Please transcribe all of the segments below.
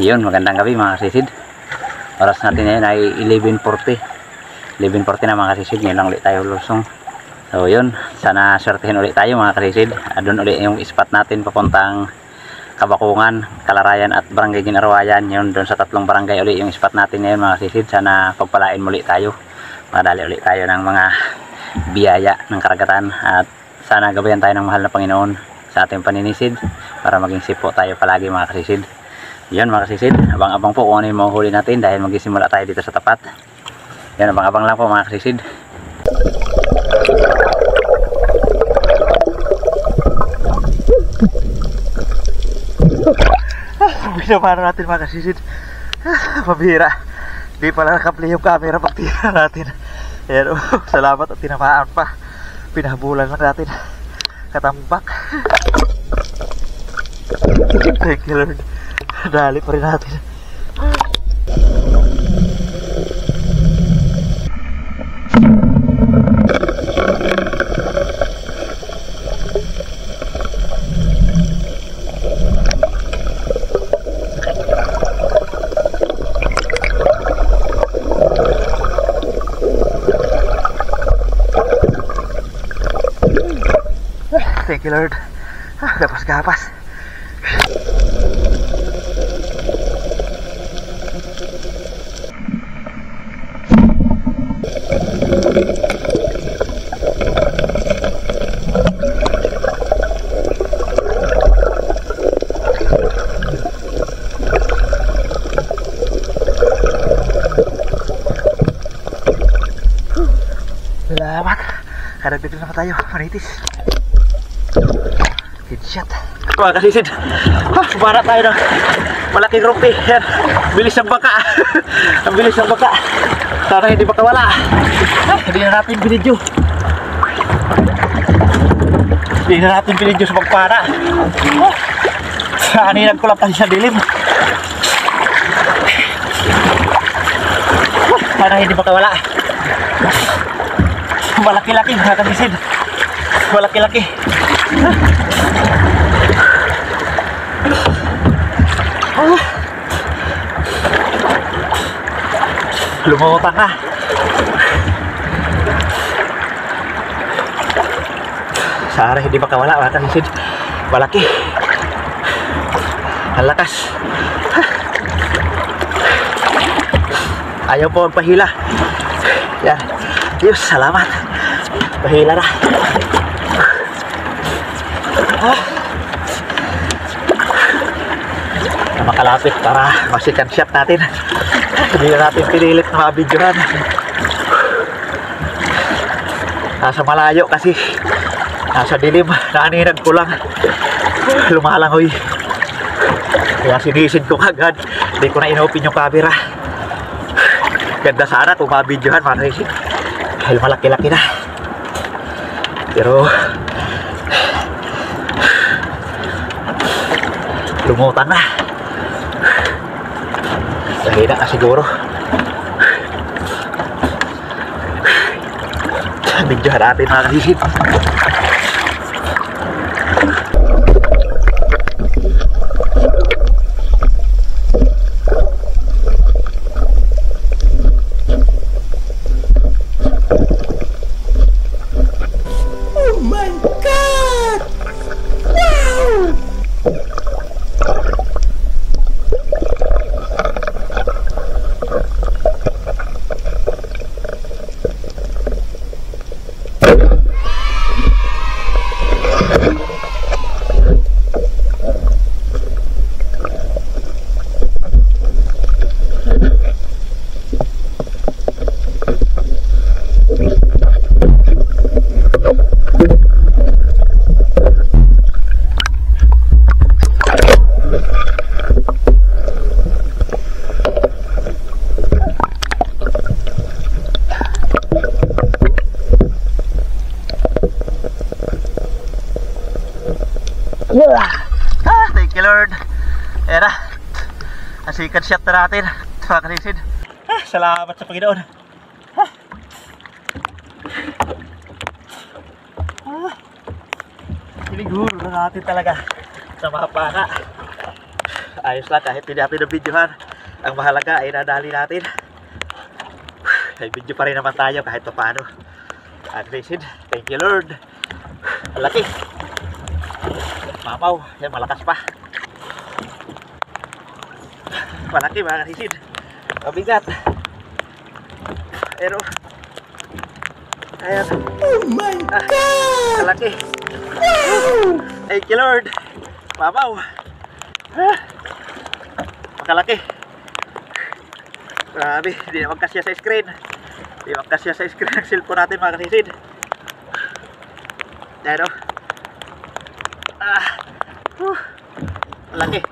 Yun, magandang gabi mga kasisid. Oras natin ngayon ay 11:40. 11:40 na mga kasisid. Ngayon lang ulit tayo lusong. So yun, sana swertihin ulit tayo mga kasisid. Doon ulit yung spot natin papuntang Kabakungan, Kalarayan at Barangay Ginarawayan. Yun, doon sa tatlong barangay ulit yung spot natin ngayon mga kasisid. Sana pagpalain muli tayo. Madali ulit tayo ng mga biyaya ng karagatan. At sana gabayan tayo ng mahal na Panginoon sa ating paninisid para maging sipo tayo palagi mga kasisid. Yan mga kasisid, abang-abang po kung ano yung mahuhuli natin dahil magsisimula tayo dito sa tapat. Yan, abang-abang lang po mga kasisid. Pinapano natin mga kasisid. Pabira, di pala nakaplay yung camera pag tira natin. Yan, salamat at tinamaan pa. Pinabulan lang natin katambak. Thank you Lord. Dali pa rin natin. Thank you Lord. Gapas-gapas. Salamat. Karagdagan na pa tayo. Manitis. Headshot. Mga kasisid, kumara tayo ng malaking rupi. Yan. Bilis ng baka. Ang bilis ng baka. Sana hindi makawala. Hindi na natin binidyo. Hindi na natin binidyo sa pagpara. Kaninag ko lang kasi sa dilim. Sana hindi makawala. Malaki-laki mga kasisid. Malaki-laki. Lumutang ka. Sana hindi makawala mga kasisid. Malaki. Ang lakas. Ayaw po magpahila. Yan. Diyos, salamat. Pahila na. Makalapit para masikan shot natin. Hindi na natin pinilit na mabidyohan. Nasa malayo kasi. Nasa dilim. Naninag ko lang. Lumalangoy. Kaya sinisid ko agad. Hindi ko na inopen yung camera. Ganda sana kung mabidyohan mga kaisin. Dahil malaki-laki na. Pero lumutan na. Mahina na siguro. Bidyohan natin mga kasisid. Thank you Lord. Ayan na. Ang second shot na natin. Mga kasisid. Salamat sa Panginoon. Siniguro na natin talaga sa mga pana. ayos lang kahit hindi natin na-videohan. Ang mahalaga ay nadali natin. May video pa rin naman tayo kahit pa paano. Agresid, thank you Lord. Ang laki. Mamaw, yan malakas pa. Malaki mga kasisid. Mabigat. Pero ayan. Oh my God! Malaki. Thank you Lord. Mamaw. Makalaki. Grabe, hindi na magkasya sa screen. Hindi magkasya sa screen ng cellphone natin mga kasisid. Pero malaki.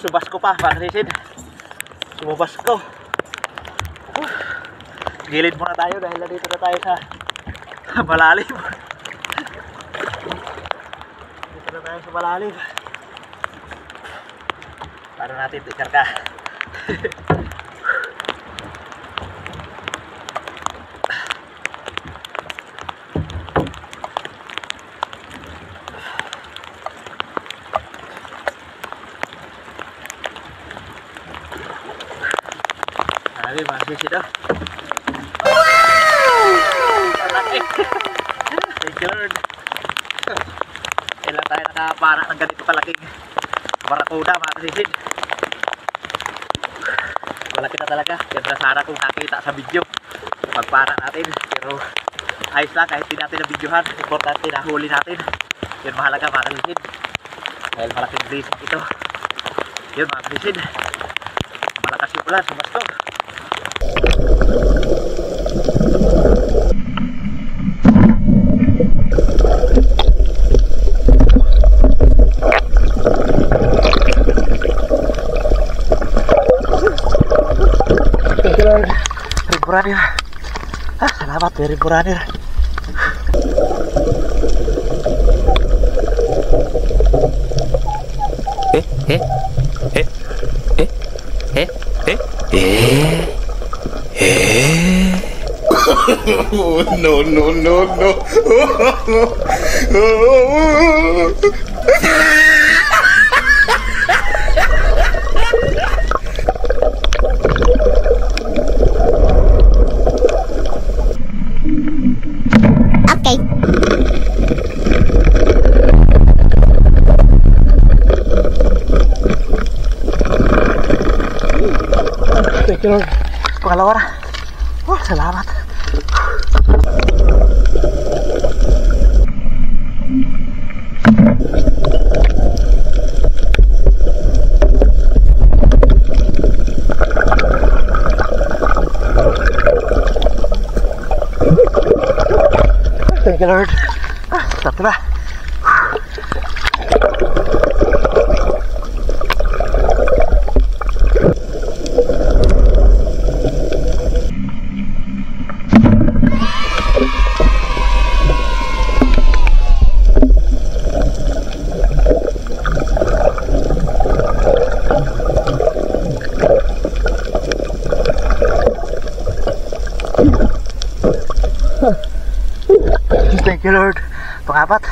Subas ko pa mga kasisid. Sumubas ko. Gilid muna tayo dahil dito na tayo sa malalim. Dito na tayo sa malalim. Para natin ikarga. Sabi masih situ. Thank you Lord. Kailan tayo nakapara ng ganito kalaking barakuda mga kasisid. Malaki na talaga. Ganda sana kung nakita sa video pagpara natin. Pero ayos lang kahit hindi natin na videohan. Importante na huli natin. Yun mahalaga mga kasisid. Dahil malaking blessing ito. Yun mga kasisid. Malakas yung ulan. Sumasto. Riburanir. Salamat ya Riburanir. No, no, no, no. Okay. Thank you Lord. Pangalawa na. Salamat. Thank you Lord. Sarap na. Thank you Lord. Pangapat.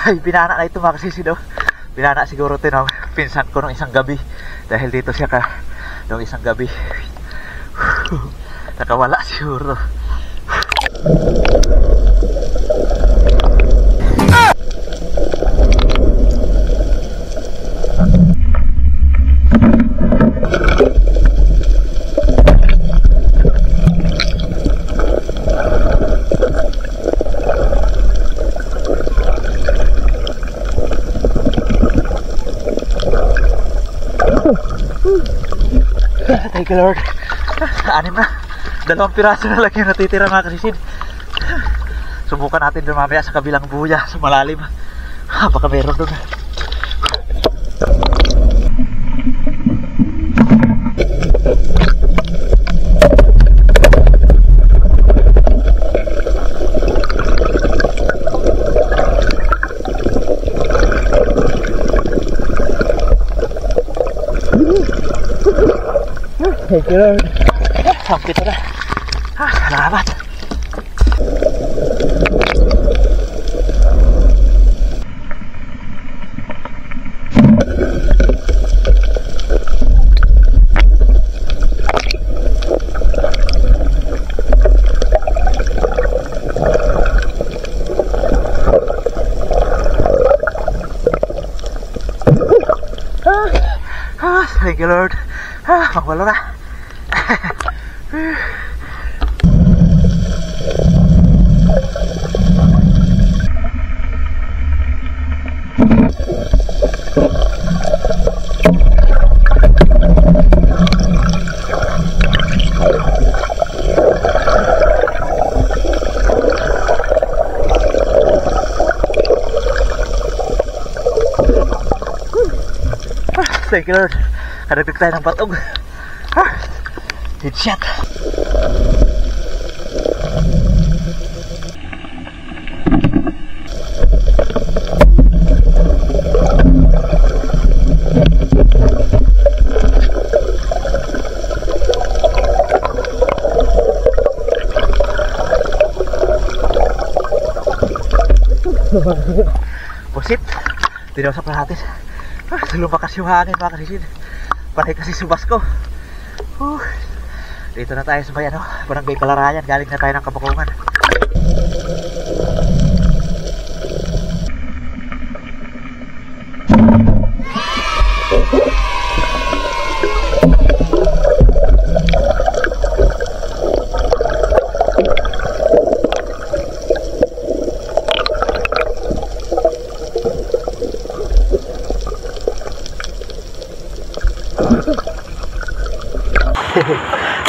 Ay, binana na ito mga kasisid. Binana siguro ito ng pinsan ko nung isang gabi. Dahil dito siya nung isang gabi. Nakawala siguro. Thank you Lord. Anim na. 2 piraso na lang yung natitira mga kasisid. Subukan natin doon mamaya sa kabilang buya sa malalim. Baka meron doon. Thank you Lord. Sampai na. Salamat. Thank you Lord. Magwalo na. Thank you Lord. Kadagdag tayo ng patog. Headshot. Pusit. Tinawsak na natin. Lumakas yung hangin mga kasisid. Panay kasi subas ko. Dito na tayo sa may Barangay Kalarayan. Galing na tayo ng Kabakungan.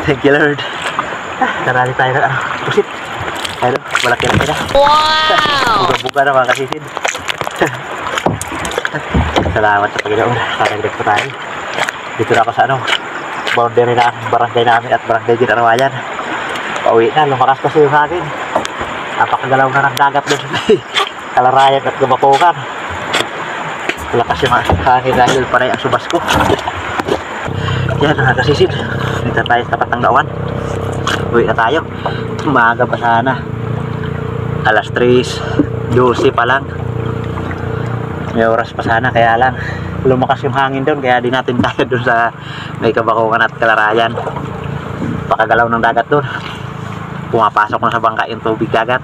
Thank you Lord. Karali tayo na pusit. Ayun, malaki na tayo. Wow! Buga-buga na mga kasisid. Salamat sa Panginoon. Karagdag pa tayo. Dito na ako sa boundary na barangay namin at barangay Ginarawayan. Pauwi na, lumakas kasi yung hangin. Napakagalaw na ng dagat doon sa Kalarayan at Kabakungan. Lakas yung hangin dahil panay ang subas ko. Yan mga kasisid. Dito tayo sa tapat ng Gawan. Uwi na tayo. Umaga pa sana. Alas 3:12 pa lang. May oras pa sana, kaya lang lumakas yung hangin doon, kaya di natin kaya doon sa may Kabakungan at Kalarayan. Pakagalaw ng dagat doon. Pumapasok na sa bangka yung tubig dagat.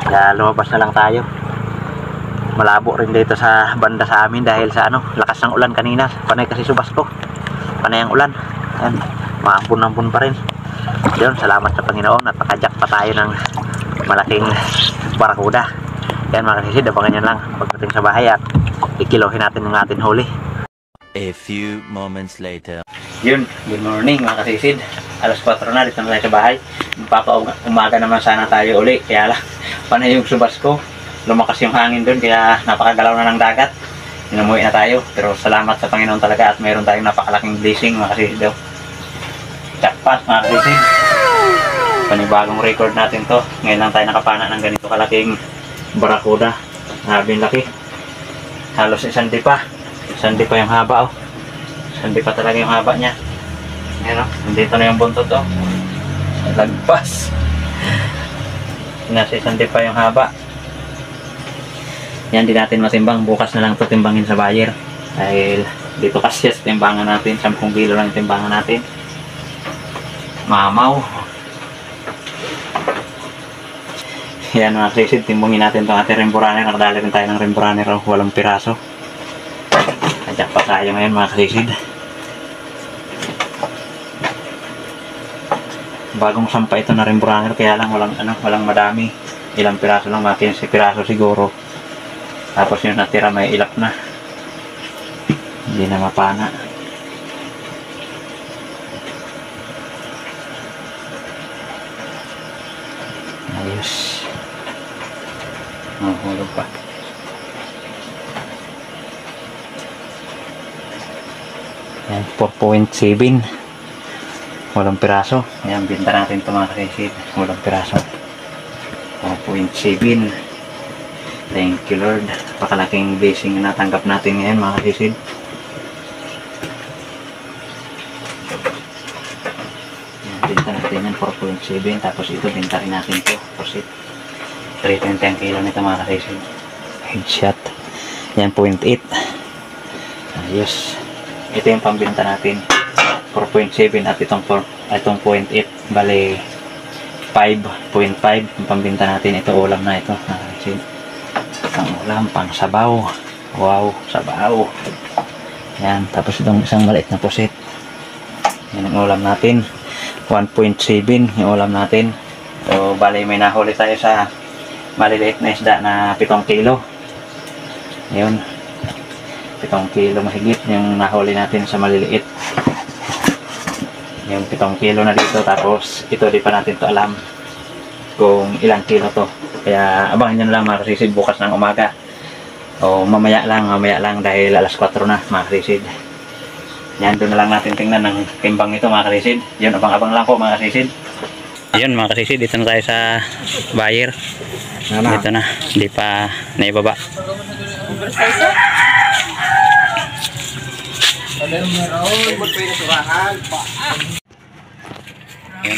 Kaya lumabas na lang tayo. Malabo rin dito sa banda sa amin dahil sa lakas ng ulan kanina. Panay kasi subas ko. Panay ang ulan. Ayan, maampun-ampun pa rin. Yun, salamat sa Panginoon at nakajak pa tayo ng malaking barakuda. Yan mga kasisid, abangan nyo lang pagdating sa bahay at ikilohin natin yung ating huli. A few moments later. Yun, good morning mga kasisid. Alas 4 na, dito na tayo sa bahay. Magpapaumaga naman sana tayo uli, kaya lang panay yung subas ko. Lumakas yung hangin doon, kaya napakagalaw na ng dagat. Inamuwi na tayo, pero salamat sa Panginoon talaga at mayroon tayong napakalaking blessing mga kasisid. Jackpot mga kasisid. Panibagong record natin to. Ngayon lang tayo nakapana ng ganito kalaking barakuda. Grabe yung laki. Halos isang dipa. Isang dipa yung haba Isang dipa talaga yung haba niya. Ayan nandito na yung buntot lagpas. Nasa isang dipa yung haba. Yan, di natin matimbang. Bukas na lang ito timbangin sa buyer. Dahil dito kasi sa timbangan natin, 10 kilo lang timbangan natin. Mamaw. Yan mga kasisid, timbangin natin itong ating rainbow runner. Nakadali rin tayo ng rainbow runner, 8 piraso. Kadyak pa tayo ngayon mga kasisid. Bagong sampa ito na rainbow runner, kaya lang walang madami. Ilang piraso lang, mga 15 piraso siguro. Tapos yung natira may ilap na. Hindi na mapana. Ayos. Hulog pa. Yan, 4.7. 8 piraso. Ayan, binta natin ito mga kasisid. 8 piraso. 4.7. Thank you Lord. Pakalaking blessing na natanggap natin ngayon mga kasisid. Binta natin yan 4.7. Tapos ito binta rin natin ito. Proceed. 3.10 kilo nito mga kasisid. Headshot. Yan 0.8. Ayos. Ito yung pambinta natin. 4.7 at itong 0.8. Bale 5.5 yung pambinta natin. Ito ulam na ito mga kasisid. Pang ulam, pang sabaw. Wow, sabaw. Yan, tapos itong isang maliit na pusit. Yan ang ulam natin. 1.7 yung ulam natin. So, bali may nahuli tayo sa maliliit na isda na 7 kilo. Yun. 7 kilo mahigit yung nahuli natin sa maliliit. Yung 7 kilo na dito. Tapos, ito di pa natin to alam kung ilang kilo to. Kaya, abangan nyo na lang mga kasisid bukas ng umaga. O mamaya lang dahil alas 4 na mga kasisid. Yan, doon na lang natin tingnan ng timbang nito mga kasisid. Yun, abang-abang lang po mga kasisid. Yun mga kasisid, dito na tayo sa buyer. Dito na, hindi pa naibaba. Yun.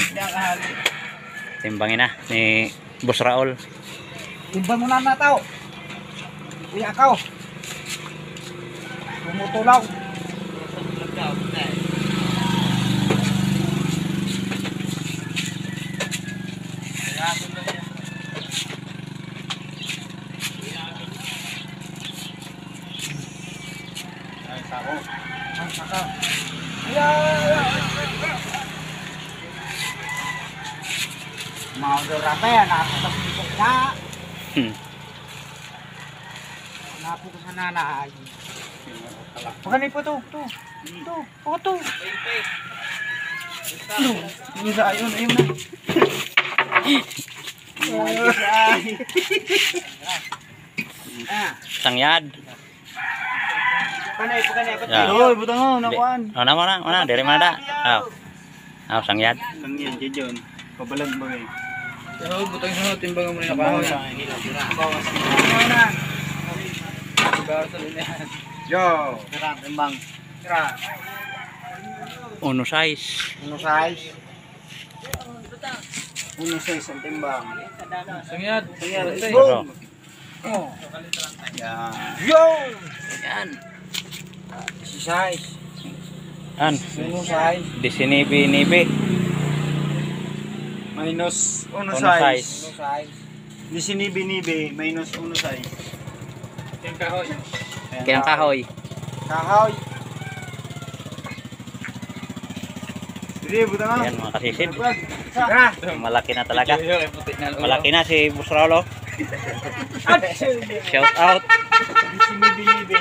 Timbangin na ni Boss Raul. Timbang mo na tao. Uy, akaw. Tumutulaw. Mau berapa ya? Napu na. Napu ke sana na. Bukan ipo tuh. Oh tuh. Ini ayun na. Sangyad. Kanay. Ya. Oy, butang mo nakuan. Oh, mana? Dari mana dah? Oh, sangyad. Sangyad diyon. Pabalag ba kay? Yo, butang sa timbang mo na kahoy. Bawas na. Yo, tara timbang. Tara. Uno size. Uno size. Uno size ang timbang. Sangyad. Pero, Oh. Yan. Yo! yan. Si size. Yan. Uno size. Disinibi-nibi. Minus uno Uno size. size. Uno size. Disinibi-nibi minus uno size. Yung kahoy. Kayang kahoy. Kahoy. Sige, buta nga. Yan mga kasisid. Tara. Malaki na talaga. Puti na. Malaki na si Boss Raul. Shout out. Disinibi-nibi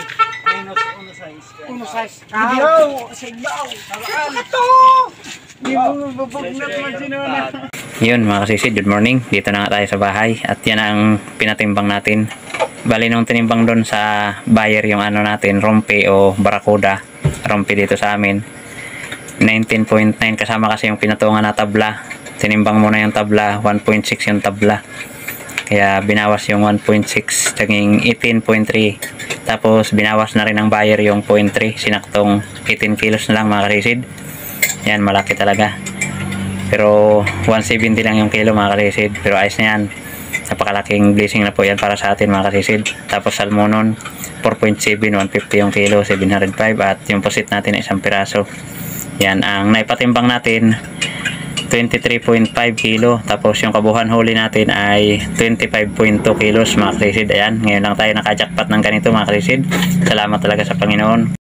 minus uno size. Uno size. Kahoy. Siglaw. Ito! Hindi mo mababagnat man sinuna. Yun mga kasisid, good morning. Dito na nga tayo sa bahay. At yan ang pinatimbang natin. Bali nung tinimbang doon sa buyer yung ano natin, rompe o barakuda. Rompe dito sa amin. 19.9 kasama kasi yung pinatungan na tabla. Tinimbang muna yung tabla, 1.6 yung tabla. Kaya binawas yung 1.6, naging 18.3. Tapos binawas na rin ng buyer yung 0.3. Sinaktong 18 kilos na lang mga kasisid. Yan, malaki talaga. Pero 170 lang yung kilo mga kasisid. Pero ayos na yan. Napakalaking blessing na po yan para sa atin mga kasisid. Tapos salmonon 4.7, 150 yung kilo, 705. At yung pusit natin ay 1 piraso. Yan ang naipatimbang natin, 23.5 kilo. Tapos yung kabuhan huli natin ay 25.2 kilos mga kasisid. Ayan, ngayon lang tayo nakajackpot ng ganito mga kasisid. Salamat talaga sa Panginoon.